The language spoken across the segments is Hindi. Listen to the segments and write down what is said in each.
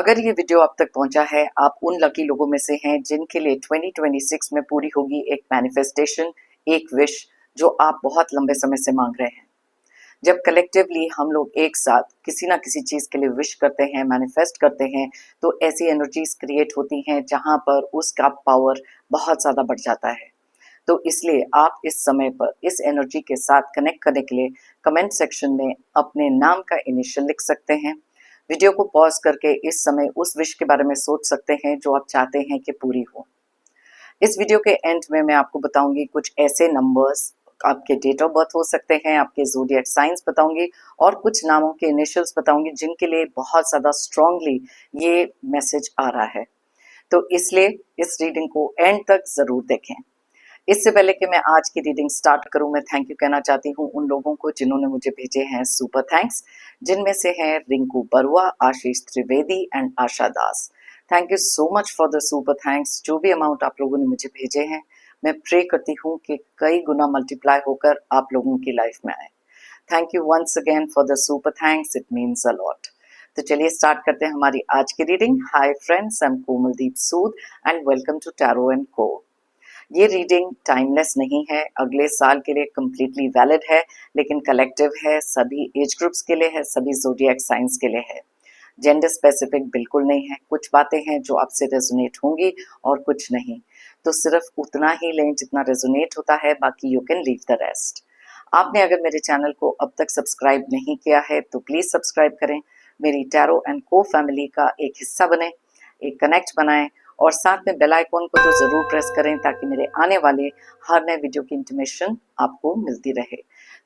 अगर ये वीडियो आप तक पहुंचा है, आप उन लकी लोगों में से हैं जिनके लिए 2026 में पूरी होगी एक मैनिफेस्टेशन, एक विश जो आप बहुत लंबे समय से मांग रहे हैं। जब कलेक्टिवली हम लोग एक साथ किसी ना किसी चीज के लिए विश करते हैं, मैनिफेस्ट करते हैं, तो ऐसी एनर्जीज क्रिएट होती हैं जहां पर उसका पावर बहुत ज्यादा बढ़ जाता है। तो इसलिए आप इस समय पर इस एनर्जी के साथ कनेक्ट करने के लिए कमेंट सेक्शन में अपने नाम का इनिशियल लिख सकते हैं। वीडियो को पॉज करके इस समय उस विश के बारे में सोच सकते हैं जो आप चाहते हैं कि पूरी हो। इस वीडियो के एंड में मैं आपको बताऊंगी कुछ ऐसे नंबर्स, आपके डेट ऑफ बर्थ हो सकते हैं, आपके ज़ोडिएक साइंस बताऊंगी और कुछ नामों के इनिशियल्स बताऊंगी जिनके लिए बहुत ज़्यादा स्ट्रांगली ये मैसेज आ रहा है। तो इसलिए इस रीडिंग को एंड तक ज़रूर देखें। इससे पहले कि मैं आज की रीडिंग स्टार्ट करूं, मैं थैंक यू कहना चाहती हूं उन लोगों को जिन्होंने मुझे भेजे हैं सुपर थैंक्स, जिनमें से हैं Rinku Barua, Ashish Trivedi and Asha Das. Thank you so much for the super thanks. जो भी अमाउंट आप लोगों ने मुझे भेजे हैं, मैं प्रे करती हूँ कि कई गुना मल्टीप्लाई होकर आप लोगों की लाइफ में आए। Thank you once again for the super thanks, it means a lot. तो चलिए स्टार्ट करते हैं हमारी आज की reading. Hi friends, I am Komaldeep Sood and welcome to tarot and co. ये रीडिंग टाइमलेस नहीं है, अगले साल के लिए कंप्लीटली वैलिड है, लेकिन कलेक्टिव है, सभी एज ग्रुप्स के लिए है, सभी ज़ोडिएक साइंस के लिए है। जेंडर स्पेसिफिक बिल्कुल नहीं है। कुछ बातें हैं जो आपसे रेजोनेट होंगी और कुछ नहीं। तो सिर्फ उतना ही लें जितना रेजोनेट होता है, बाकी you can leave the rest. आपने अगर मेरे चैनल को अब तक सब्सक्राइब नहीं किया है तो प्लीज सब्सक्राइब करें, मेरी टैरो एंड को फैमिली का एक हिस्सा बने, एक कनेक्ट बनाएं और साथ में बेल आइकॉन को तो जरूर प्रेस करें ताकि मेरे आने वाले हर नए वीडियो की इंटीमेशन आपको मिलती रहे।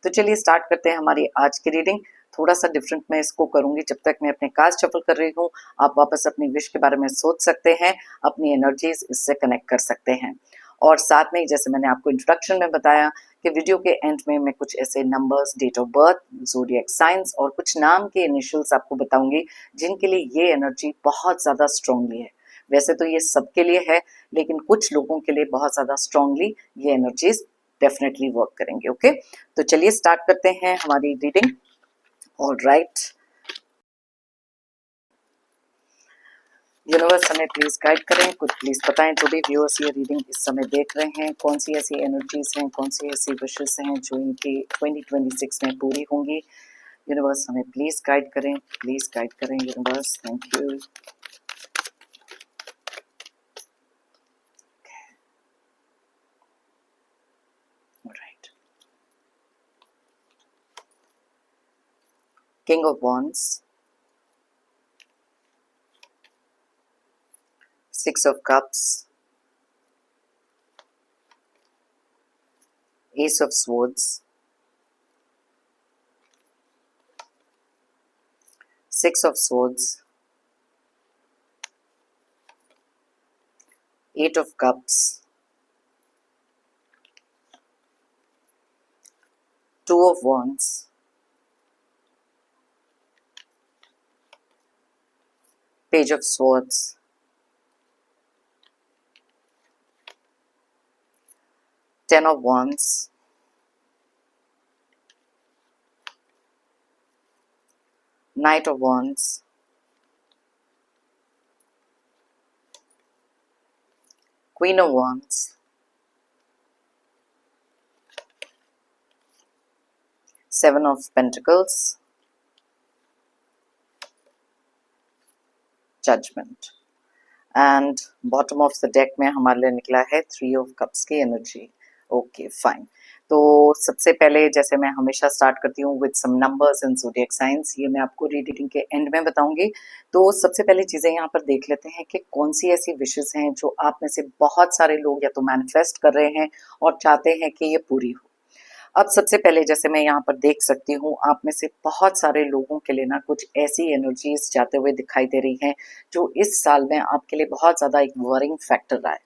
तो चलिए स्टार्ट करते हैं हमारी आज की रीडिंग। थोड़ा सा डिफरेंट मैं इसको करूंगी। जब तक मैं अपने कार्ड शफल कर रही हूँ, आप वापस अपनी विश के बारे में सोच सकते हैं, अपनी एनर्जीज इससे कनेक्ट कर सकते हैं। और साथ में जैसे मैंने आपको इंट्रोडक्शन में बताया कि वीडियो के एंड में मैं कुछ ऐसे numbers, date of birth, zodiac science और कुछ नाम के इनिशियल्स आपको बताऊंगी जिनके लिए ये एनर्जी बहुत ज़्यादा स्ट्रांगली है। वैसे तो ये सबके लिए है, लेकिन कुछ लोगों के लिए बहुत ज़्यादा स्ट्रांगली ये एनर्जीज डेफिनेटली वर्क करेंगे। ओके, तो चलिए स्टार्ट करते हैं हमारी रीडिंग। ऑल राइट, यूनिवर्स हमें प्लीज गाइड करें, कुछ प्लीज बताएं जो भी व्यूअर्स ये रीडिंग इस समय देख रहे हैं, कौन सी ऐसी एनर्जीज हैं, कौन सी ऐसी विशेस हैं जो इनकी 2026 में पूरी होंगी। यूनिवर्स हमें प्लीज गाइड करें, प्लीज गाइड करें universe, thank you. Right, king of wands, six of cups, ace of swords, six of swords, eight of cups, two of wands, page of swords, ten of wands, Knight of Wands, Queen of Wands, Seven of Pentacles, Judgment, and bottom of the deck में हमारे लिए निकला है Three of Cups की एनर्जी। Okay fine. तो सबसे पहले जैसे मैं हमेशा स्टार्ट करती हूँ with some numbers and zodiac science, ये मैं आपको रीडिंग के एंड में बताऊंगी। तो सबसे पहले चीज़ें यहाँ पर देख लेते हैं कि कौन सी ऐसी विशेस हैं जो आप में से बहुत सारे लोग या तो मैनिफेस्ट कर रहे हैं और चाहते हैं कि ये पूरी हो। अब सबसे पहले जैसे मैं यहाँ पर देख सकती हूँ, आप में से बहुत सारे लोगों के लिए ना कुछ ऐसी एनर्जीज जाते हुए दिखाई दे रही हैं जो इस साल में आपके लिए बहुत ज़्यादा एक वरिंग फैक्टर रहा है।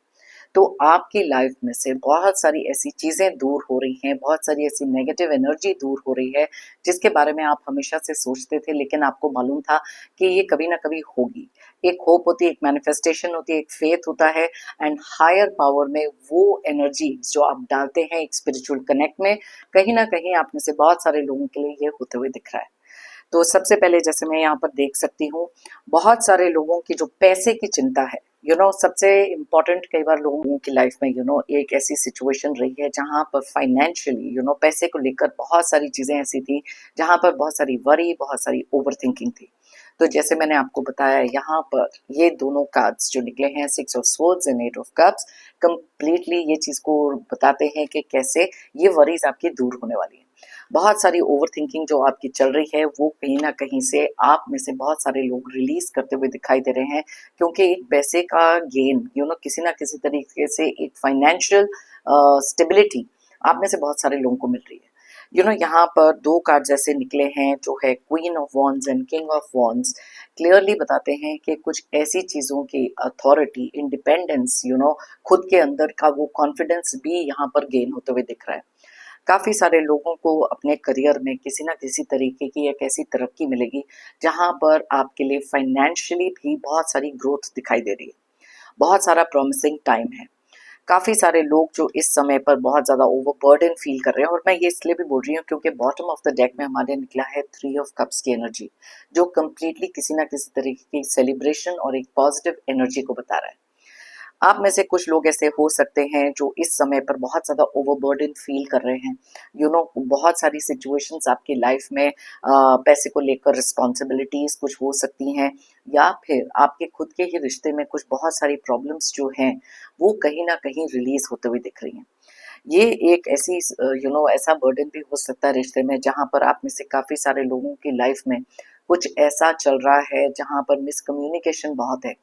तो आपकी लाइफ में से बहुत सारी ऐसी चीज़ें दूर हो रही हैं, बहुत सारी ऐसी नेगेटिव एनर्जी दूर हो रही है जिसके बारे में आप हमेशा से सोचते थे, लेकिन आपको मालूम था कि ये कभी ना कभी होगी। एक होप होती है, एक मैनिफेस्टेशन होती है, एक फेथ होता है एंड हायर पावर में वो एनर्जी जो आप डालते हैं एक स्पिरिचुअल कनेक्ट में, कहीं ना कहीं आप में से बहुत सारे लोगों के लिए ये होते हुए दिख रहा है। तो सबसे पहले जैसे मैं यहाँ पर देख सकती हूँ, बहुत सारे लोगों की जो पैसे की चिंता है, सबसे इम्पोर्टेंट कई बार लोगों की लाइफ में एक ऐसी सिचुएशन रही है जहाँ पर फाइनेंशियली पैसे को लेकर बहुत सारी चीजें ऐसी थी जहाँ पर बहुत सारी वरी, बहुत सारी ओवर थिंकिंग थी। तो जैसे मैंने आपको बताया, यहाँ पर ये दोनों कार्ड्स जो निकले हैं, 6 of swords and 8 of cups, completely ये चीज को बताते हैं कि कैसे ये वरीज आपकी दूर होने वाली है। बहुत सारी ओवर थिंकिंग जो आपकी चल रही है वो कहीं ना कहीं से आप में से बहुत सारे लोग रिलीज करते हुए दिखाई दे रहे हैं, क्योंकि एक पैसे का गेन किसी ना किसी तरीके से एक फाइनेंशियल स्टेबिलिटी आप में से बहुत सारे लोगों को मिल रही है। यहाँ पर दो कार्ड जैसे निकले हैं जो है queen of wands and king of wands, clearly बताते हैं कि कुछ ऐसी चीजों की अथॉरिटी, इंडिपेंडेंस, खुद के अंदर का वो कॉन्फिडेंस भी यहाँ पर गेन होते हुए दिख रहा है। काफी सारे लोगों को अपने करियर में किसी ना किसी तरीके की एक ऐसी तरक्की मिलेगी जहां पर आपके लिए फाइनेंशियली भी बहुत सारी ग्रोथ दिखाई दे रही है। बहुत सारा प्रॉमिसिंग टाइम है। काफी सारे लोग जो इस समय पर बहुत ज्यादा ओवरबर्डन फील कर रहे हैं, और मैं ये इसलिए भी बोल रही हूँ क्योंकि बॉटम ऑफ द डेक में हमारे निकला है 3 ऑफ कप्स की एनर्जी, जो कंप्लीटली किसी ना किसी तरीके की सेलिब्रेशन और एक पॉजिटिव एनर्जी को बता रहा है। आप में से कुछ लोग ऐसे हो सकते हैं जो इस समय पर बहुत ज़्यादा ओवरबर्डन फील कर रहे हैं। बहुत सारी सिचुएशंस आपकी लाइफ में पैसे को लेकर रिस्पॉन्सिबिलिटीज कुछ हो सकती हैं, या फिर आपके खुद के ही रिश्ते में कुछ बहुत सारी प्रॉब्लम्स जो हैं वो कहीं ना कहीं रिलीज होते हुए दिख रही हैं। ये एक ऐसी ऐसा बर्डन भी हो सकता है रिश्ते में जहां पर आप में से काफी सारे लोगों की लाइफ में कुछ ऐसा चल रहा है जहां पर मिसकम्युनिकेशन बहुत है,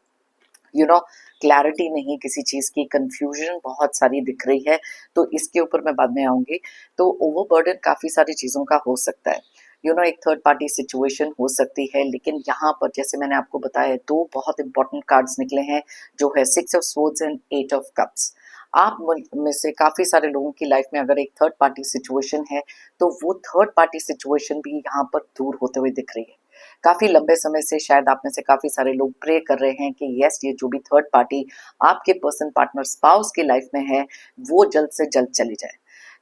क्लैरिटी नहीं किसी चीज की, कंफ्यूजन बहुत सारी दिख रही है। तो इसके ऊपर मैं बाद में आऊंगी। तो ओवरबर्डन काफी सारी चीजों का हो सकता है, एक थर्ड पार्टी सिचुएशन हो सकती है। लेकिन यहाँ पर जैसे मैंने आपको बताया, दो बहुत इंपॉर्टेंट कार्ड्स निकले हैं जो है 6 of swords and 8 of cups. आप में से काफी सारे लोगों की लाइफ में अगर एक थर्ड पार्टी सिचुएशन है तो वो थर्ड पार्टी सिचुएशन भी यहाँ पर दूर होते हुए दिख रही है। काफी लंबे समय से शायद आप में से काफी सारे लोग प्रे कर रहे हैं कि यस, ये जो भी थर्ड पार्टी आपके पर्सन, पार्टनर, स्पाउस की लाइफ में है वो जल्द से जल्द चली जाए।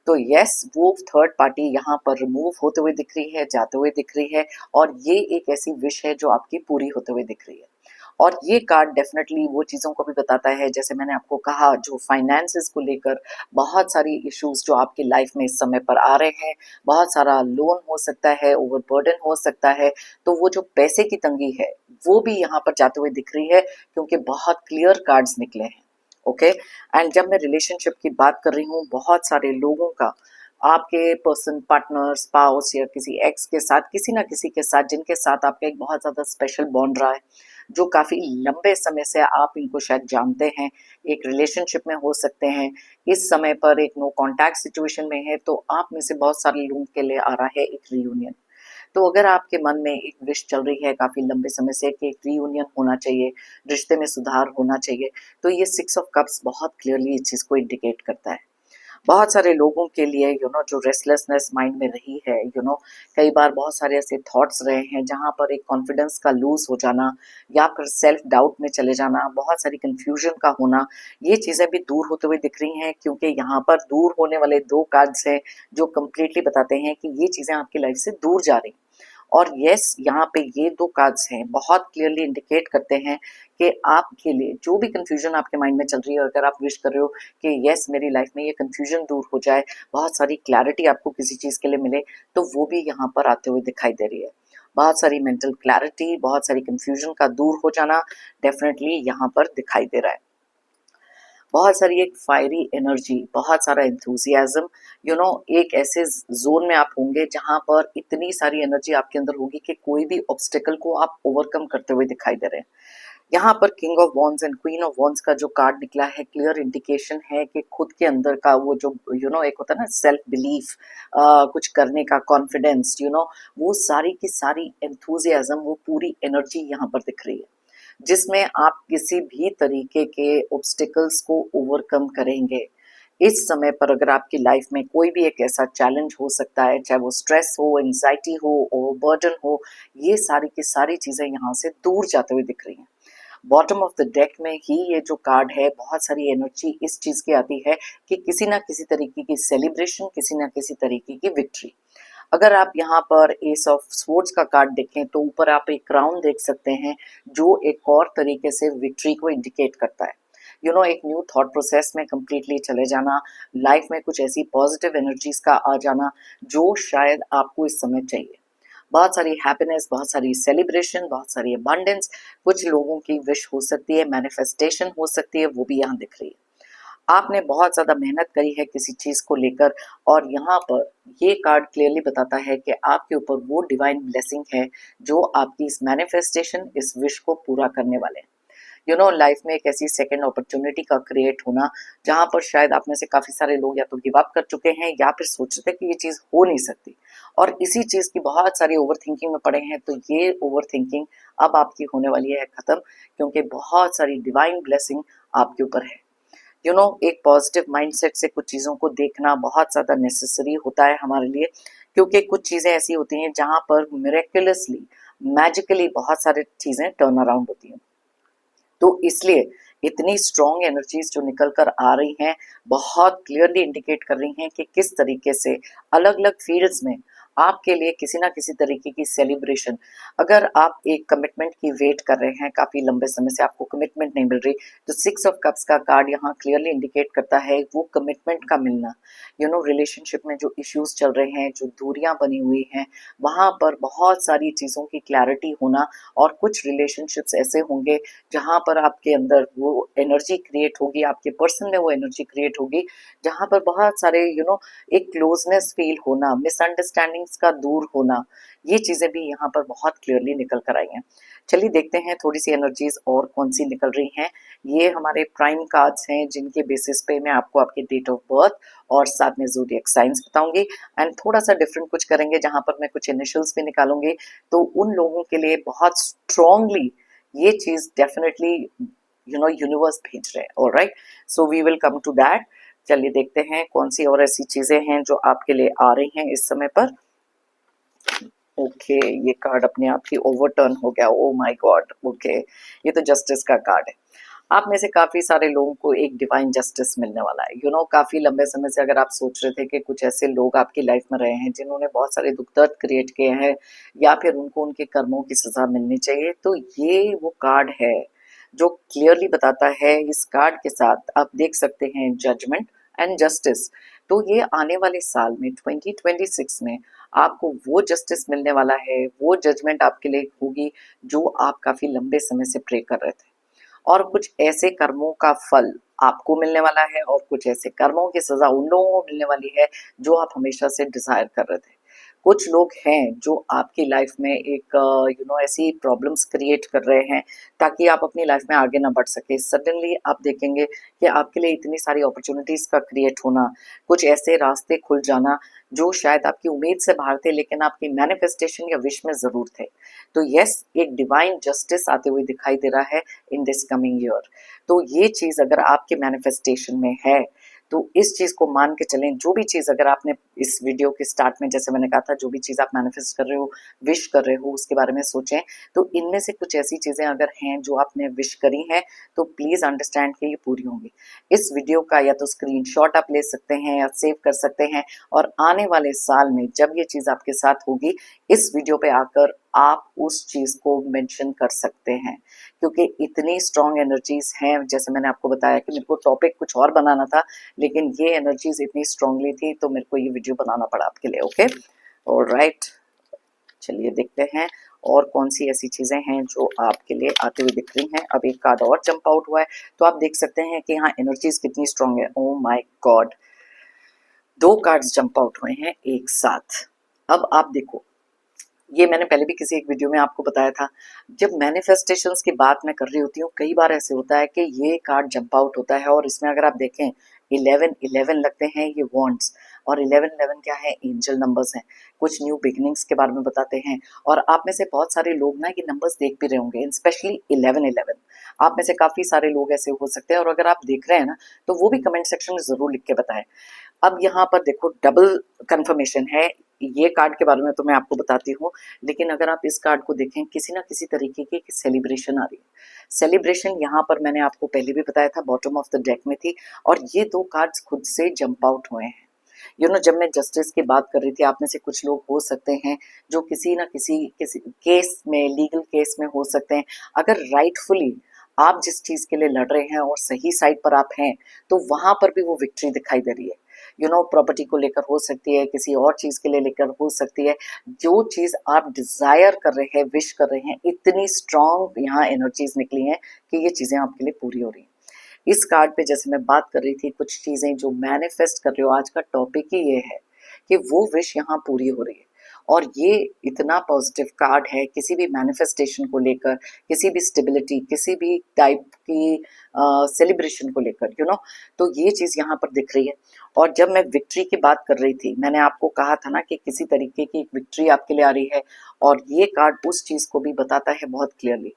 तो यस, वो थर्ड पार्टी यहाँ पर रिमूव होते हुए दिख रही है, जाते हुए दिख रही है, और ये एक ऐसी विश है जो आपकी पूरी होते हुए दिख रही है। और ये कार्ड डेफिनेटली वो चीज़ों को भी बताता है, जैसे मैंने आपको कहा, जो फाइनेंसेस को लेकर बहुत सारी इश्यूज जो आपकी लाइफ में इस समय पर आ रहे हैं, बहुत सारा लोन हो सकता है, ओवरबर्डन हो सकता है, तो वो जो पैसे की तंगी है वो भी यहाँ पर जाते हुए दिख रही है, क्योंकि बहुत क्लियर कार्ड्स निकले हैं। ओके, एंड जब मैं रिलेशनशिप की बात कर रही हूँ, बहुत सारे लोगों का आपके पर्सन, पार्टनर, स्पाउस या किसी एक्स के साथ, किसी ना किसी के साथ, जिनके साथ आपका एक बहुत ज्यादा स्पेशल बॉन्ड रहा है, जो काफी लंबे समय से आप इनको शायद जानते हैं, एक रिलेशनशिप में हो सकते हैं, इस समय पर एक नो कांटेक्ट सिचुएशन में है, तो आप में से बहुत सारे लोगों के लिए आ रहा है एक रियूनियन। तो अगर आपके मन में एक विश चल रही है काफी लंबे समय से कि एक रियूनियन होना चाहिए, रिश्ते में सुधार होना चाहिए, तो ये 6 ऑफ कप्स बहुत क्लियरली इस चीज को इंडिकेट करता है। बहुत सारे लोगों के लिए जो रेस्टलेसनेस माइंड में रही है, कई बार बहुत सारे ऐसे थॉट्स रहे हैं जहां पर एक कॉन्फिडेंस का लूज हो जाना या फिर सेल्फ डाउट में चले जाना, बहुत सारी कंफ्यूजन का होना, ये चीजें भी दूर होते हुए दिख रही हैं, क्योंकि यहाँ पर दूर होने वाले दो कार्ड्स हैं जो कंप्लीटली बताते हैं कि ये चीजें आपकी लाइफ से दूर जा रही। और यस, यहाँ पे ये दो कार्ड्स हैं बहुत क्लियरली इंडिकेट करते हैं कि आपके लिए जो भी कंफ्यूजन आपके माइंड में चल रही है, अगर आप विश कर रहे हो कि यस, मेरी लाइफ में ये कंफ्यूजन दूर हो जाए, बहुत सारी क्लैरिटी आपको किसी चीज के लिए मिले, तो वो भी यहाँ पर आते हुए दिखाई दे रही है। बहुत सारी मेंटल क्लैरिटी, बहुत सारी कंफ्यूजन का दूर हो जाना डेफिनेटली यहाँ पर दिखाई दे रहा है। बहुत सारी एक फायरी एनर्जी, बहुत सारा एंथुजियाज्म, एक ऐसे जोन में आप होंगे जहां पर इतनी सारी एनर्जी आपके अंदर होगी कि कोई भी ऑब्स्टेकल को आप ओवरकम करते हुए दिखाई दे रहे हैं। यहाँ पर king of wands and queen of wands का जो कार्ड निकला है, क्लियर इंडिकेशन है कि खुद के अंदर का वो जो एक होता है ना सेल्फ बिलीफ, कुछ करने का कॉन्फिडेंस, वो सारी की सारी एंथुजियाज्म, वो पूरी एनर्जी यहाँ पर दिख रही है, जिसमें आप किसी भी तरीके के ऑब्स्टिकल्स को ओवरकम करेंगे। इस समय पर अगर आपकी लाइफ में कोई भी एक ऐसा चैलेंज हो सकता है, चाहे वो स्ट्रेस हो, एंजाइटी हो, ओवरबर्डन हो, ये सारी की सारी चीजें यहाँ से दूर जाते हुए दिख रही हैं। बॉटम ऑफ द डेक में ही ये जो कार्ड है, बहुत सारी एनर्जी इस चीज की आती है कि किसी ना किसी तरीके की सेलिब्रेशन, किसी ना किसी तरीके की विक्ट्री। अगर आप यहाँ पर एस ऑफ स्वॉर्ड्स का कार्ड देखें तो ऊपर आप एक क्राउन देख सकते हैं जो एक और तरीके से विक्ट्री को इंडिकेट करता है। एक न्यू थॉट प्रोसेस में कंप्लीटली चले जाना, लाइफ में कुछ ऐसी पॉजिटिव एनर्जीज का आ जाना जो शायद आपको इस समय चाहिए। बहुत सारी हैप्पीनेस, बहुत सारी सेलिब्रेशन, बहुत सारी अबंडेंस, कुछ लोगों की विश हो सकती है, मैनिफेस्टेशन हो सकती है, वो भी यहाँ दिख रही है। आपने बहुत ज़्यादा मेहनत करी है किसी चीज़ को लेकर, और यहाँ पर ये कार्ड क्लियरली बताता है कि आपके ऊपर वो डिवाइन ब्लेसिंग है जो आपकी इस मैनिफेस्टेशन, इस विश को पूरा करने वाले हैं। लाइफ में एक ऐसी सेकेंड अपॉर्चुनिटी का क्रिएट होना जहां पर शायद आप में से काफी सारे लोग या तो गिव अप कर चुके हैं या फिर सोच रहे थे कि ये चीज हो नहीं सकती, और इसी चीज की बहुत सारी ओवर थिंकिंग में पड़े हैं। तो ये ओवर थिंकिंग अब आपकी होने वाली है खत्म, क्योंकि बहुत सारी डिवाइन ब्लेसिंग आपके ऊपर है। एक पॉजिटिव माइंडसेट से कुछ चीज़ों को देखना बहुत ज़्यादा नेसेसरी होता है हमारे लिए, क्योंकि कुछ चीज़ें ऐसी होती हैं जहां पर मिरेकुलसली, मैजिकली बहुत सारी चीज़ें टर्न अराउंड होती हैं। तो इसलिए इतनी स्ट्रॉन्ग एनर्जीज जो निकल कर आ रही हैं बहुत क्लियरली इंडिकेट कर रही हैं कि किस तरीके से अलग अलग फील्ड्स में आपके लिए किसी ना किसी तरीके की सेलिब्रेशन, अगर आप एक कमिटमेंट की वेट कर रहे हैं, काफी लंबे समय से आपको कमिटमेंट नहीं मिल रही, तो 6 ऑफ कप्स का कार्ड यहाँ क्लियरली इंडिकेट करता है वो कमिटमेंट का मिलना। रिलेशनशिप में जो इश्यूज चल रहे हैं, जो दूरियां बनी हुई हैं, वहां पर बहुत सारी चीजों की क्लैरिटी होना, और कुछ रिलेशनशिप्स ऐसे होंगे जहां पर आपके अंदर वो एनर्जी क्रिएट होगी, आपके पर्सन में वो एनर्जी क्रिएट होगी जहां पर बहुत सारे एक क्लोजनेस फील होना, मिसअंडरस्टैंडिंग्स का दूर होना, ये चीजें भी यहाँ पर बहुत क्लियरली निकल कर आई हैं। चलिए देखते हैं थोड़ी सी एनर्जीज और कौन सी निकल रही हैं। ये हमारे प्राइम कार्ड्स हैं जिनके बेसिस पे मैं आपको आपके डेट ऑफ बर्थ और साथ में ज़ोडिएक साइंस बताऊंगी, एंड थोड़ा सा डिफरेंट कुछ करेंगे जहां पर मैं कुछ इनिशियल्स भी निकालूंगी। तो उन लोगों के लिए बहुत स्ट्रांगली ये चीज डेफिनेटली यूनिवर्स भेज रहे हैं। Alright, so we will come to that. चलिए देखते हैं कौन सी और ऐसी चीजें हैं जो आपके लिए आ रही हैं इस समय पर। ओके, ये कार्ड अपने आप ही ओवरटर्न हो गया, ओ माय गॉड। ओके, ये तो जस्टिस का कार्ड है। आप में से काफी सारे लोगों को एक डिवाइन जस्टिस मिलने वाला है। काफी लंबे समय से अगर आप सोच रहे थे कि कुछ ऐसे लोग आपकी लाइफ में रहे हैं जिन्होंने बहुत सारे दुख दर्द क्रिएट किए हैं, या फिर उनको उनके कर्मों की सजा मिलनी चाहिए, तो ये वो कार्ड है जो क्लियरली बताता है। इस कार्ड के साथ आप देख सकते हैं जजमेंट एंड जस्टिस। तो ये आने वाले साल में 2026 में आपको वो जस्टिस मिलने वाला है, वो जजमेंट आपके लिए होगी जो आप काफी लंबे समय से प्रे कर रहे थे, और कुछ ऐसे कर्मों का फल आपको मिलने वाला है, और कुछ ऐसे कर्मों की सजा उन लोगों को मिलने वाली है जो आप हमेशा से डिजायर कर रहे थे। कुछ लोग हैं जो आपकी लाइफ में एक ऐसी प्रॉब्लम्स क्रिएट कर रहे हैं ताकि आप अपनी लाइफ में आगे ना बढ़ सके। सडनली आप देखेंगे कि आपके लिए इतनी सारी अपॉर्चुनिटीज का क्रिएट होना, कुछ ऐसे रास्ते खुल जाना जो शायद आपकी उम्मीद से बाहर थे लेकिन आपकी मैनिफेस्टेशन या विश में जरूर थे। तो यस, एक डिवाइन जस्टिस आते हुए दिखाई दे रहा है इन दिस कमिंग ईयर। तो ये चीज अगर आपके मैनिफेस्टेशन में है तो इस चीज को मान के चलें। जो भी चीज अगर आपने इस वीडियो के स्टार्ट में जैसे मैंने कहा था, जो भी चीज आप मैनिफेस्ट कर रहे हो, विश कर रहे हो, उसके बारे में सोचें। तो इनमें से कुछ ऐसी चीजें अगर हैं जो आपने विश करी हैं तो प्लीज अंडरस्टैंड कि ये पूरी होंगी। इस वीडियो का या तो स्क्रीनशॉट आप ले सकते हैं या सेव कर सकते हैं, और आने वाले साल में जब ये चीज आपके साथ होगी, इस वीडियो पे आकर आप उस चीज को मेंशन कर सकते हैं, क्योंकि इतनी स्ट्रॉन्ग एनर्जीज हैं। जैसे मैंने आपको बताया कि मेरे को टॉपिक कुछ और बनाना था, लेकिन ये एनर्जीज इतनी स्ट्रांगली थी तो मेरे को ये वीडियो बनाना पड़ा आपके लिए। ओके, ऑलराइट, चलिए देखते हैं और कौन सी ऐसी चीजें हैं जो आपके लिए आते हुए दिख रही हैं। अब एक कार्ड और जंप आउट हुआ है तो आप देख सकते हैं कि यहाँ एनर्जीज कितनी स्ट्रांग है। Oh my God, 2 cards jump out हुए हैं एक साथ। अब आप देखो, ये मैंने पहले भी किसी एक वीडियो में आपको बताया था, जब मैनिफेस्टेशंस की बात मैं कर रही होती हूँ कई बार ऐसे होता है कि ये कार्ड जंप आउट होता है, और इसमें अगर आप देखें 11 लगते हैं, ये वॉन्ड्स, और 11 क्या है, एंजल नंबर्स हैं, कुछ न्यू बिगिनिंग्स के बारे में बताते हैं। और आप में से बहुत सारे लोग ना ये नंबर्स देख भी रहे होंगे, स्पेशली 11 आप में से काफी सारे लोग ऐसे हो सकते हैं, और अगर आप देख रहे हैं ना तो वो भी कमेंट सेक्शन में जरूर लिख के बताएं। अब यहाँ पर देखो डबल कंफर्मेशन है। ये कार्ड के बारे में तो मैं आपको बताती हूँ, लेकिन अगर आप इस कार्ड को देखें, किसी ना किसी तरीके की सेलिब्रेशन आ रही है। सेलिब्रेशन यहाँ पर मैंने आपको पहले भी बताया था, बॉटम ऑफ द डेक में थी, और ये 2 कार्ड्स खुद से जंप आउट हुए हैं। जब मैं जस्टिस की बात कर रही थी, आप में से कुछ लोग हो सकते हैं जो किसी ना किसी केस में, लीगल केस में हो सकते हैं। अगर राइटफुली आप जिस चीज के लिए लड़ रहे हैं और सही साइड पर आप हैं, तो वहां पर भी वो विक्ट्री दिखाई दे रही है। प्रॉपर्टी को लेकर हो सकती है, किसी और चीज के लिए लेकर हो सकती है। जो चीज आप डिजायर कर रहे हैं, विश कर रहे हैं, इतनी स्ट्रांग यहाँ एनर्जीज निकली हैं कि ये चीजें आपके लिए पूरी हो रही हैं। इस कार्ड पे जैसे मैं बात कर रही थी, कुछ चीजें जो मैनिफेस्ट कर रहे हो, आज का टॉपिक ही ये है कि वो विश यहाँ पूरी हो रही है। और ये इतना पॉजिटिव कार्ड है किसी भी मैनिफेस्टेशन को लेकर, किसी भी स्टेबिलिटी, किसी भी टाइप की सेलिब्रेशन को लेकर, तो ये चीज यहाँ पर दिख रही है। और जब मैं विक्ट्री की बात कर रही थी, मैंने आपको कहा था ना कि किसी तरीके की एक विक्ट्री आपके लिए आ रही है, और ये कार्ड उस चीज को भी बताता है बहुत क्लियरली।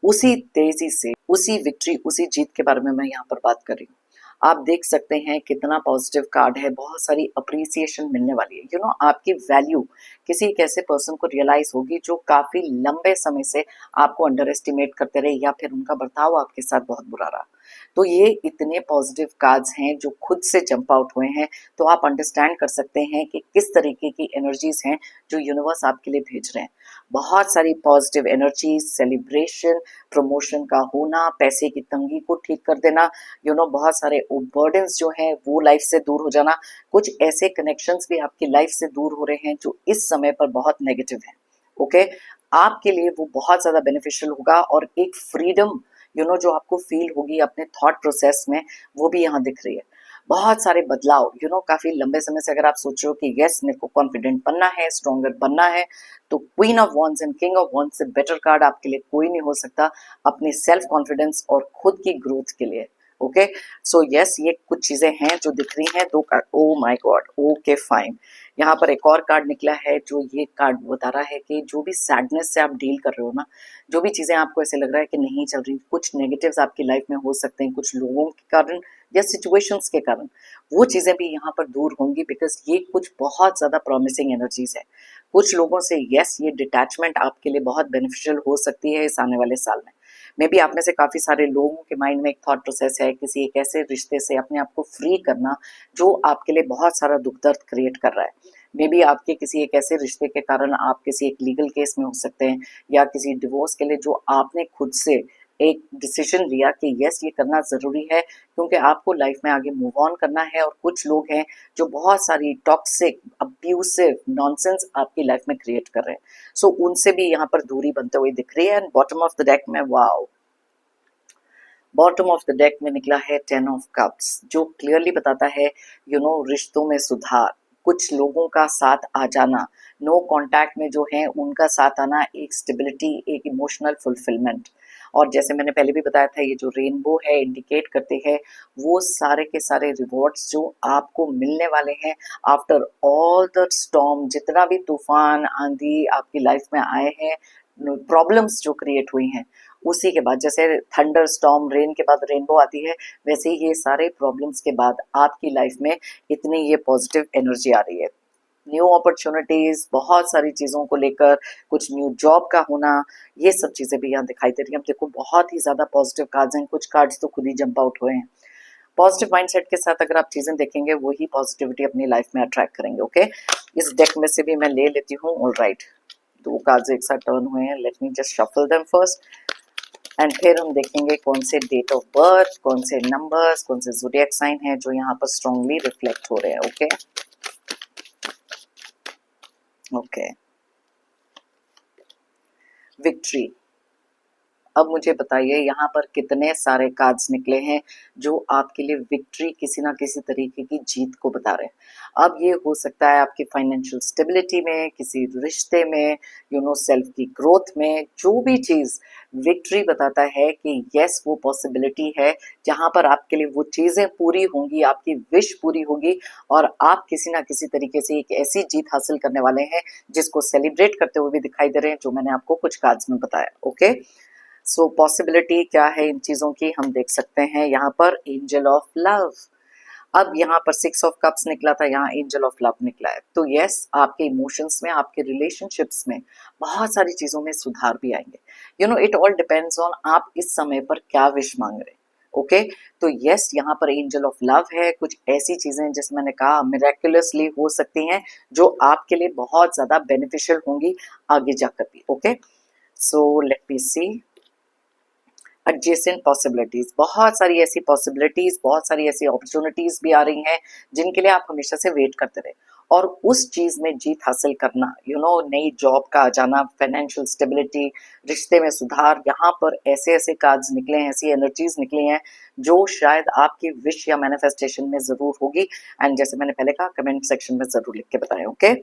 उसी तेजी से, उसी विक्ट्री, उसी जीत के बारे में मैं यहाँ पर बात कर रही हूँ। आप देख सकते हैं कितना पॉजिटिव कार्ड है, बहुत सारी अप्रिसिएशन मिलने वाली है। आपकी वैल्यू किसी एक ऐसे पर्सन को रियलाइज होगी जो काफी लंबे समय से आपको अंडर एस्टिमेट करते रहे, या फिर उनका बर्ताव आपके साथ बहुत बुरा रहा। तो ये इतने पॉजिटिव कार्ड्स हैं जो खुद से जंप आउट हुए हैं, तो आप अंडरस्टैंड कर सकते हैं कि किस तरीके की एनर्जीज हैं जो यूनिवर्स आपके लिए भेज रहे हैं। बहुत सारी पॉजिटिव एनर्जीज, सेलिब्रेशन, प्रमोशन का होना, पैसे की तंगी को ठीक कर देना, बहुत सारे बर्डन्स जो हैं वो लाइफ से दूर हो जाना। कुछ ऐसे कनेक्शंस भी आपकी लाइफ से दूर हो रहे हैं जो इस समय पर बहुत नेगेटिव हैं। ओके, आपके लिए वो बहुत ज्यादा बेनिफिशियल होगा, और एक फ्रीडम जो आपको फील होगी अपने थॉट प्रोसेस में, वो भी यहाँ दिख रही है। बहुत सारे बदलाव, काफी लंबे समय से अगर आप सोच रहे हो कि यस मेरे को कॉन्फिडेंट बनना है, स्ट्रॉन्गर बनना है, तो queen of wands and king of wands से बेटर कार्ड आपके लिए कोई नहीं हो सकता अपने सेल्फ कॉन्फिडेंस और खुद की ग्रोथ के लिए। ओके, सो यस, ये कुछ चीजें हैं जो दिख रही हैं। दो card, oh my God, okay fine. यहाँ पर एक और कार्ड निकला है जो ये कार्ड बता रहा है कि जो भी सैडनेस से आप डील कर रहे हो ना, जो भी चीजें आपको ऐसे लग रहा है कि नहीं चल रही, कुछ नेगेटिव्स आपकी लाइफ में हो सकते हैं कुछ लोगों के कारण या सिचुएशंस के कारण, वो चीजें भी यहाँ पर दूर होंगी, बिकॉज ये कुछ बहुत ज्यादा प्रॉमिसिंग एनर्जीज है। कुछ लोगों से यस, ये डिटैचमेंट आपके लिए बहुत बेनिफिशियल हो सकती है इस आने वाले साल में। मे बी आप में से काफी सारे लोगों के माइंड में एक थॉट प्रोसेस है किसी एक ऐसे रिश्ते से अपने आप को फ्री करना जो आपके लिए बहुत सारा दुख दर्द क्रिएट कर रहा है। मे बी आपके किसी एक ऐसे रिश्ते के कारण आप किसी एक लीगल केस में हो सकते हैं, या किसी डिवोर्स के लिए जो आपने खुद से एक डिसीजन लिया कि यस ये करना जरूरी है, क्योंकि आपको लाइफ में आगे मूव ऑन करना है। और कुछ लोग हैं जो बहुत सारी टॉक्सिक, अब्यूसिव नॉनसेंस आपकी लाइफ में क्रिएट कर रहे हैं, सो उनसे भी यहाँ पर दूरी बनते हुए दिख रही है। And bottom of the deck में, wow, bottom of the deck में निकला है 10 ऑफ कप्स, जो क्लियरली बताता है रिश्तों में सुधार, कुछ लोगों का साथ आ जाना, नो कांटेक्ट में जो है उनका साथ आना, एक स्टेबिलिटी, एक इमोशनल फुलफिलमेंट। और जैसे मैंने पहले भी बताया था, ये जो रेनबो है इंडिकेट करते हैं वो सारे के सारे रिवॉर्ड्स जो आपको मिलने वाले हैं आफ्टर ऑल द स्टॉर्म, जितना भी तूफान आंधी आपकी लाइफ में आए हैं, प्रॉब्लम्स जो क्रिएट हुई हैं, उसी के बाद, जैसे थंडर स्टॉर्म, रेन के बाद रेनबो आती है, वैसे ही ये सारे प्रॉब्लम्स के बाद आपकी लाइफ में इतनी ये पॉजिटिव एनर्जी आ रही है। न्यू अपॉर्चुनिटीज, बहुत सारी चीजों को लेकर, कुछ न्यू जॉब का होना, ये सब चीजें भी यहाँ दिखाई दे रही हैं। अब देखो बहुत ही ज्यादा पॉजिटिव कार्ड्स हैं, कुछ कार्ड्स तो खुद ही जंप आउट हुए हैं। पॉजिटिव माइंडसेट के साथ अगर आप चीजें देखेंगे, वही पॉजिटिविटी अपनी लाइफ में अट्रैक्ट करेंगे। ओके, इस डेक में से भी मैं ले लेती हूँ। ऑलराइट, दो कार्ड्स एक साथ टर्न हुए हैं, late me just shuffle them first, and फिर हम देखेंगे कौन से डेट ऑफ बर्थ, कौन से नंबर्स, कौन से ज़ोडिएक साइन है जो यहाँ पर स्ट्रांगली रिफ्लेक्ट हो रहे हैं। Okay okay, victory. अब मुझे बताइए यहाँ पर कितने सारे कार्ड्स निकले हैं जो आपके लिए विक्ट्री, किसी ना किसी तरीके की जीत को बता रहे हैं। अब ये हो सकता है आपकी फाइनेंशियल स्टेबिलिटी में, किसी रिश्ते में, सेल्फ की ग्रोथ में, जो भी चीज विक्ट्री बताता है कि यस वो पॉसिबिलिटी है जहां पर आपके लिए वो चीजें पूरी होंगी, आपकी विश पूरी होगी, और आप किसी ना किसी तरीके से एक ऐसी जीत हासिल करने वाले हैं जिसको सेलिब्रेट करते हुए भी दिखाई दे रहे हैं, जो मैंने आपको कुछ कार्ड्स में बताया। ओके, सो पॉसिबिलिटी क्या है इन चीजों की, हम देख सकते हैं यहाँ पर एंजल ऑफ लव। अब यहाँ पर 6 ऑफ कप्स निकला था, यहाँ एंजल ऑफ लव निकला है। तो यस, आपके इमोशंस में, आपके रिलेशनशिप्स में बहुत सारी चीजों में सुधार भी आएंगे। इट ऑल डिपेंड्स ऑन आप इस समय पर क्या विश मांग रहे हैं। ओके तो यस यहाँ पर एंजल ऑफ लव है, कुछ ऐसी चीजें जैसे मैंने कहा मिरेकुलसली हो सकती हैं जो आपके लिए बहुत ज्यादा बेनिफिशियल होंगी आगे जाकर भी। ओके सो लेट मी सी एडजेसेंट पॉसिबिलिटीज, बहुत सारी ऐसी पॉसिबिलिटीज, बहुत सारी ऐसी अपॉर्चुनिटीज भी आ रही हैं जिनके लिए आप हमेशा से वेट करते रहे और उस चीज में जीत हासिल करना, नई जॉब का आ जाना, फाइनेंशियल स्टेबिलिटी, रिश्ते में सुधार, यहाँ पर ऐसे ऐसे कार्ड्स निकले हैं, ऐसी एनर्जीज निकली हैं जो शायद आपकी विश या मैनिफेस्टेशन में जरूर होगी। एंड जैसे मैंने पहले कहा कमेंट सेक्शन में जरूर लिख के बताएं। ओके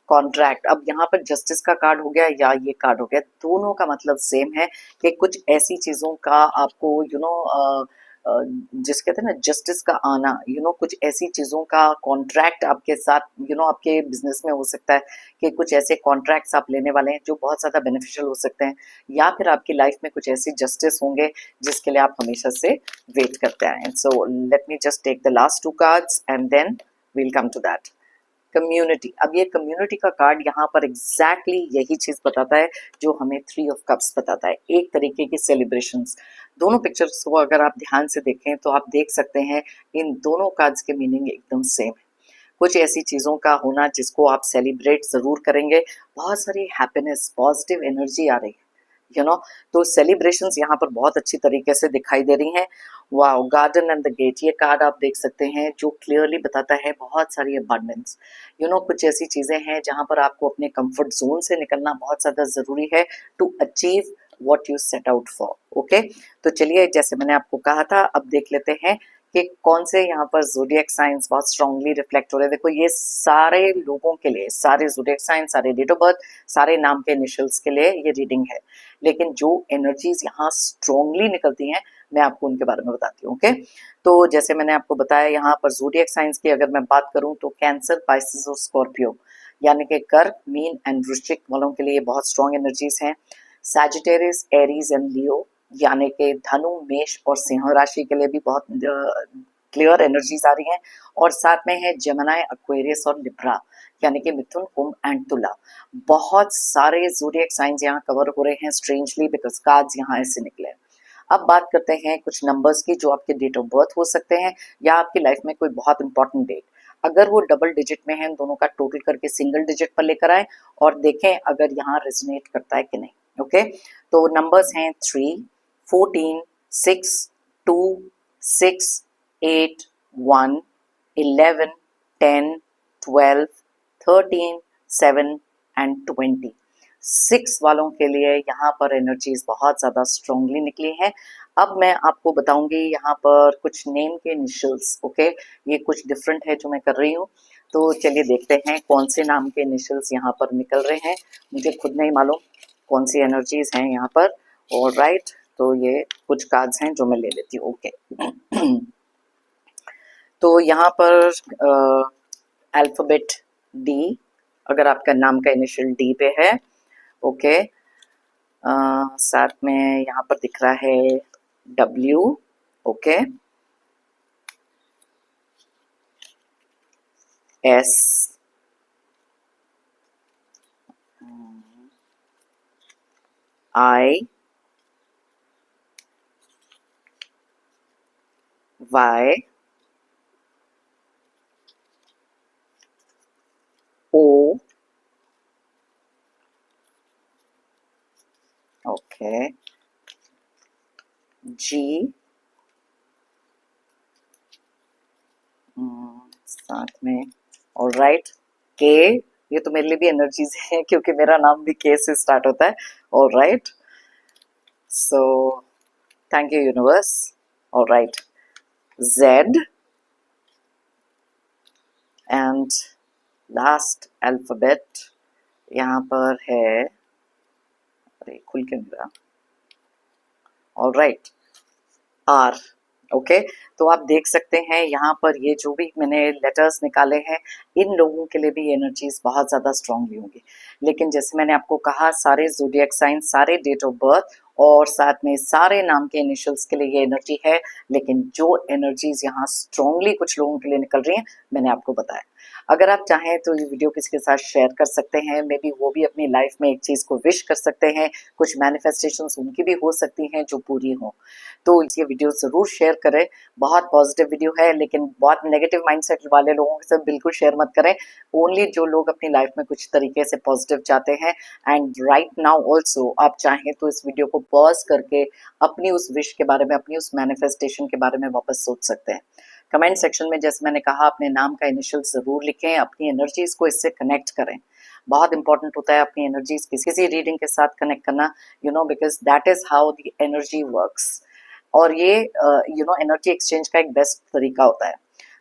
कॉन्ट्रैक्ट, अब यहाँ पर जस्टिस का कार्ड हो गया या ये कार्ड हो गया, दोनों का मतलब सेम है कि कुछ ऐसी चीजों का आपको जिस कहते हैं ना जस्टिस का आना, कुछ ऐसी चीजों का कॉन्ट्रैक्ट आपके साथ, आपके बिजनेस में हो सकता है कि कुछ ऐसे कॉन्ट्रैक्ट्स आप लेने वाले हैं जो बहुत ज्यादा बेनिफिशियल हो सकते हैं, या फिर आपकी लाइफ में कुछ ऐसी जस्टिस होंगे जिसके लिए आप हमेशा से वेट करते आए हैं। So let me just take the last two cards and then we'll come to that. Community, अब ये कम्युनिटी का कार्ड यहाँ पर एग्जैक्टली यही चीज बताता है जो हमें 3 ऑफ कप्स बताता है, एक तरीके की सेलिब्रेशंस। दोनों पिक्चर्स को अगर आप ध्यान से देखें तो आप देख सकते हैं इन दोनों कार्ड्स के मीनिंग एकदम सेम है। कुछ ऐसी चीजों का होना जिसको आप सेलिब्रेट जरूर करेंगे, बहुत सारी हैप्पीनेस, पॉजिटिव एनर्जी आ रही है, तो सेलिब्रेशंस यहाँ पर बहुत अच्छी तरीके से दिखाई दे रही हैं। Wow, garden and the gate, ये कार्ड आप देख सकते हैं जो क्लियरली बताता है बहुत सारी अबंडेंस। कुछ ऐसी चीजें हैं जहां पर आपको अपने कंफर्ट जोन से निकलना बहुत ज्यादा जरूरी है to achieve what you set out for. Okay तो चलिए, जैसे मैंने आपको कहा था, अब देख लेते हैं कि कौन से यहाँ पर ज़ोडिएक साइंस बहुत स्ट्रांगली रिफ्लेक्ट हो रहे हैं। देखो ये सारे लोगों के लिए, सारे ज़ोडिएक साइंस, सारे डेट ऑफ बर्थ, सारे नाम के इनिशियल्स के लिए ये रीडिंग है, लेकिन जो एनर्जीज यहाँ स्ट्रांगली निकलती हैं मैं आपको उनके बारे में बताती हूँ। ओके तो जैसे मैंने आपको बताया, यहाँ पर ज़ोडिएक साइंस की अगर मैं बात करूँ तो कैंसर, पाइसेस और स्कॉर्पियो यानी कि कर्क, मीन एंड वृश्चिक वालों के लिए बहुत स्ट्रांग एनर्जीज हैं। सैजिटेरियस, एरीज एंड लियो यानी कि धनु, मेष और सिंह राशि के लिए भी बहुत क्लियर एनर्जीज आ रही हैं। और साथ में है जेमिनी, एक्वेरियस और लिब्रा यानी कि मिथुन, कुंभ एंड तुला। बहुत सारे ज़ोडिएक साइंस यहाँ कवर हो रहे हैं स्ट्रेंजली बिकॉज कार्ड्स यहाँ ऐसे निकले। अब बात करते हैं कुछ नंबर्स की जो आपके डेट ऑफ बर्थ हो सकते हैं या आपकी लाइफ में कोई बहुत इंपॉर्टेंट डेट, अगर वो डबल डिजिट में है दोनों का टोटल करके सिंगल डिजिट पर लेकर आए और देखें अगर यहाँ रेजोनेट करता है कि नहीं। ओके तो नंबर्स हैं 3, 14, 6, 2, 6, 8, 1, 11, 10, 12, 13, 7 एंड 20। 6 वालों के लिए यहाँ पर एनर्जीज बहुत ज़्यादा स्ट्रांगली निकली हैं। अब मैं आपको बताऊंगी यहाँ पर कुछ नेम के इनिशियल्स। ओके ये कुछ डिफरेंट है जो मैं कर रही हूँ, तो चलिए देखते हैं कौन से नाम के इनिशियल्स यहाँ पर निकल रहे हैं। मुझे खुद नहीं मालूम कौन सी एनर्जीज हैं यहाँ पर। और राइट तो ये कुछ कार्ड्स हैं जो मैं ले लेती हूँ। ओके तो यहाँ पर अल्फाबेट डी, अगर आपका नाम का इनिशियल डी पे है। ओके साथ में यहाँ पर दिख रहा है डब्ल्यू। ओके एस, आई, वाई, ओ, ओके जी, साथ में और राइट के। ये तो मेरे लिए भी एनर्जीज है क्योंकि मेरा नाम भी के से स्टार्ट होता है। और write so thank you universe. और write Z and last alphabet यहाँ पर है, अरे खुल के नहीं रहा। और राइट आर। ओके तो आप देख सकते हैं यहाँ पर ये जो भी मैंने लेटर्स निकाले हैं इन लोगों के लिए भी एनर्जीज बहुत ज़्यादा स्ट्रांगली होंगी, लेकिन जैसे मैंने आपको कहा सारे ज़ोडिएक साइन, सारे डेट ऑफ बर्थ और साथ में सारे नाम के इनिशियल्स के लिए ये एनर्जी है, लेकिन जो एनर्जीज यहाँ स्ट्रांगली कुछ लोगों के लिए निकल रही हैं मैंने आपको बताया। अगर आप चाहें तो ये वीडियो किसी के साथ शेयर कर सकते हैं, मे बी वो भी अपनी लाइफ में एक चीज़ को विश कर सकते हैं, कुछ मैनिफेस्टेशंस उनकी भी हो सकती हैं जो पूरी हों। तो ये वीडियो ज़रूर शेयर करें, बहुत पॉजिटिव वीडियो है, लेकिन बहुत नेगेटिव माइंडसेट वाले लोगों के साथ बिल्कुल शेयर मत करें। ओनली जो लोग अपनी लाइफ में कुछ तरीके से पॉजिटिव चाहते हैं। एंड राइट नाउ ऑल्सो आप चाहें तो इस वीडियो को पॉज करके अपनी उस विश के बारे में, अपनी उस मैनिफेस्टेशन के बारे में वापस सोच सकते हैं। कमेंट सेक्शन में जैसे मैंने कहा अपने नाम का इनिशियल जरूर लिखें, अपनी एनर्जीज को इससे कनेक्ट करें। बहुत इंपॉर्टेंट होता है अपनी एनर्जीज किसी रीडिंग के साथ कनेक्ट करना, because that is how the energy works. और ये एनर्जी एक्सचेंज का एक बेस्ट तरीका होता है।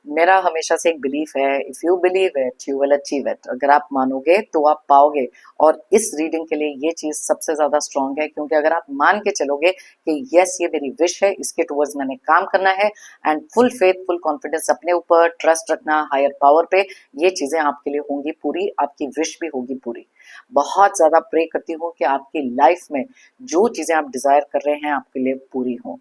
मेरा हमेशा से एक बिलीफ है, if you believe it you will achieve it. अगर आप मानोगे तो आप पाओगे। और इस रीडिंग के लिए ये चीज सबसे ज्यादा स्ट्रांग है, क्योंकि अगर आप मान के चलोगे कि यस ये मेरी विश है, इसके टुवर्ड्स मैंने काम करना है, and full faith full confidence अपने ऊपर, ट्रस्ट रखना हायर पावर पे, ये चीजें आपके लिए होंगी पूरी, आपकी विश भी होगी पूरी। बहुत ज्यादा प्रे करती हूँ कि आपकी लाइफ में जो चीजें आप डिजायर कर रहे हैं आपके लिए पूरी हों।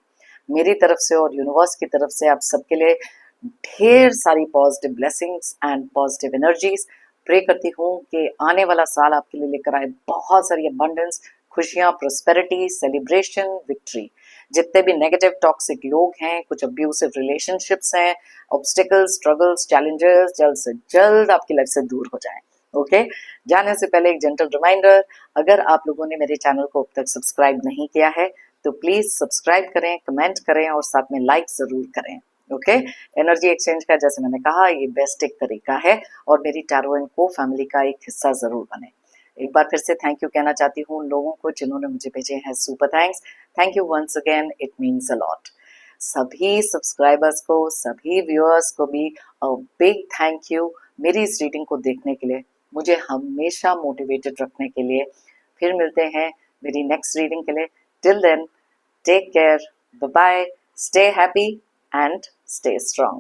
मेरी तरफ से और यूनिवर्स की तरफ से आप सबके लिए ढेर सारी positive blessings and positive energies. Pray करती हूँ कि आने वाला साल आपके लिए लेकर आए बहुत सारी अबंडेंस, खुशियां, प्रोस्पेरिटी, सेलिब्रेशन, विक्ट्री। जितने भी नेगेटिव टॉक्सिक लोग हैं, कुछ अब्यूसिव रिलेशनशिप्स हैं, ऑब्स्टिकल्स, स्ट्रगल्स, चैलेंजेस जल्द से जल्द आपकी लाइफ से दूर हो जाएं। ओके जाने से पहले एक जेंटल रिमाइंडर, अगर आप लोगों ने मेरे चैनल को अब तक सब्सक्राइब नहीं किया है तो प्लीज सब्सक्राइब करें, कमेंट करें और साथ में लाइक जरूर करें। ओके एनर्जी एक्सचेंज का जैसे मैंने कहा ये बेस्ट एक तरीका है, और मेरी टैरो एंड को फैमिली का एक हिस्सा जरूर बने। एक बार फिर से थैंक यू कहना चाहती हूँ उन लोगों को जिन्होंने मुझे भेजे हैं super thanks. Thank you once again, it means a lot. सभी सब्सक्राइबर्स को, सभी व्यूअर्स को भी बिग थैंक यू मेरी इस रीडिंग को देखने के लिए, मुझे हमेशा मोटिवेटेड रखने के लिए। फिर मिलते हैं मेरी नेक्स्ट रीडिंग के लिए। Till then, take care, bye bye, stay happy and stay strong.